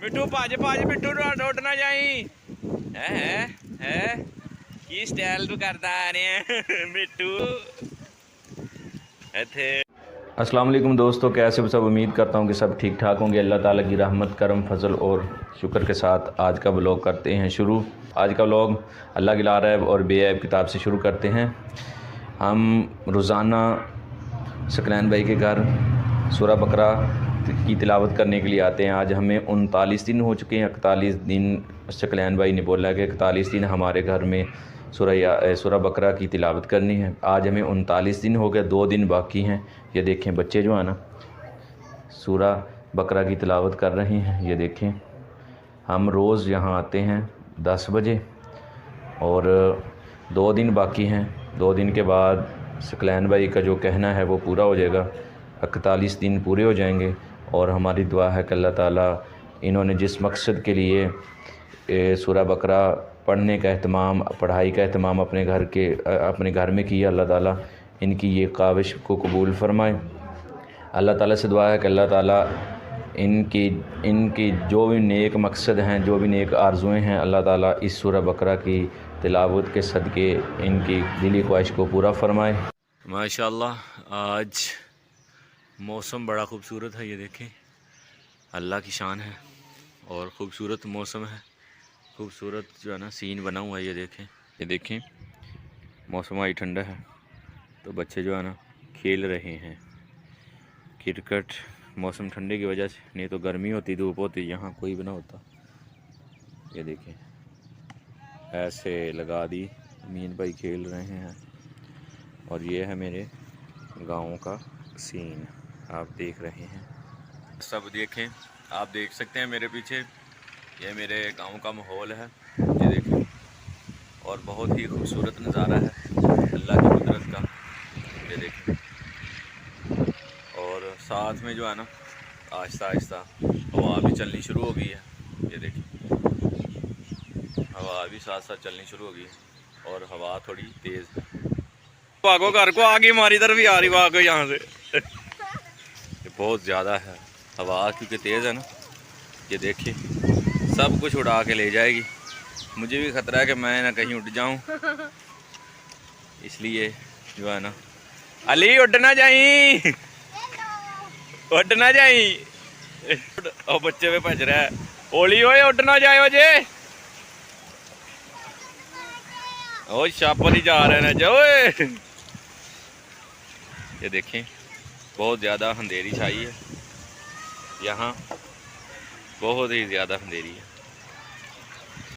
मिट्टू भज भज मिट्टू उठ ना जाई है की स्टाइल तू करता आ रहे मिट्टू इथे। अस्सलाम वालेकुम दोस्तों, कैसे सब। उम्मीद करता हूँ कि सब ठीक ठाक होंगे। अल्लाह ताला की रहमत करम फजल और शुक्र के साथ आज का व्लॉग करते हैं शुरू। आज का व्लॉग अल्लाह की लारैब और बेऐब किताब से शुरू करते हैं। हम रोज़ाना सकलैन भाई के घर सूरह बकरा की तिलावत करने के लिए आते हैं। आज हमें 39 दिन हो चुके हैं। 41 दिन सकलैन भाई ने बोला कि 41 दिन हमारे घर में सूरह बकरा की तिलावत करनी है। आज हमें 39 दिन हो गए, 2 दिन बाकी हैं। ये देखें बच्चे जो है ना सूरह बकरा की तिलावत कर रहे हैं। ये देखें, हम रोज़ यहाँ आते हैं 10 बजे और 2 दिन बाकी हैं। 2 दिन के बाद सकलैन भाई का जो कहना है वो पूरा हो जाएगा, 41 दिन पूरे हो जाएंगे। और हमारी दुआ है कि अल्लाह ताला इन्होंने जिस मकसद के लिए सूरह बकरा पढ़ने का एहतमाम, पढ़ाई का एहतमाम अपने घर में किया, अल्लाह ताला इनकी ये काविश को कबूल फ़रमाए। अल्लाह ताला से दुआ है कि अल्लाह ताला इनकी जो भी नेक मकसद हैं, जो भी नेक आरज़ुएँ हैं, अल्लाह ताला इस सूरह बकरा की तिलावत के सदक़े इनकी दिली ख्वाहिश को पूरा फ़रमाए। माशाल्लाह आज मौसम बड़ा ख़ूबसूरत है। ये देखें, अल्लाह की शान है और ख़ूबसूरत मौसम है। खूबसूरत जो है ना सीन बना हुआ है। ये देखें मौसम आज ठंडा है तो बच्चे जो है ना खेल रहे हैं क्रिकेट। मौसम ठंडे की वजह से, नहीं तो गर्मी होती, धूप होती, यहाँ कोई भी ना होता। ये देखें ऐसे लगा दी, अमीन भाई खेल रहे हैं। और ये है मेरे गाँव का सीन, आप देख रहे हैं। सब देखें, आप देख सकते हैं मेरे पीछे, ये मेरे गांव का माहौल है। ये देखें, और बहुत ही खूबसूरत नज़ारा है अल्लाह की कुदरत का। ये देखें, और साथ में जो है ना आहिस्ता आहिस्ता हवा भी चलनी शुरू हो गई है। ये देखें, हवा भी साथ साथ चलनी शुरू हो गई है और हवा थोड़ी तेज़ है। भागो घर को, आगे हमारी तरफ भी आ रही, भागो यहाँ से। ये बहुत ज़्यादा है हवा, क्योंकि तेज़ है ना। ये देखिए सब कुछ उड़ा के ले जाएगी। मुझे भी ख़तरा है कि मैं ना कहीं उठ जाऊं, इसलिए जो है ना। अली उड़ ना जाई, उड़ ना जाई। और बच्चे पे भज रहा है, ओली ओए उड़ ना जाए जे। ओ शापर ही जा रहे ना जो। ये देखें बहुत ज़्यादा अंधेरी छाई है यहाँ, बहुत ही ज़्यादा अंधेरी है।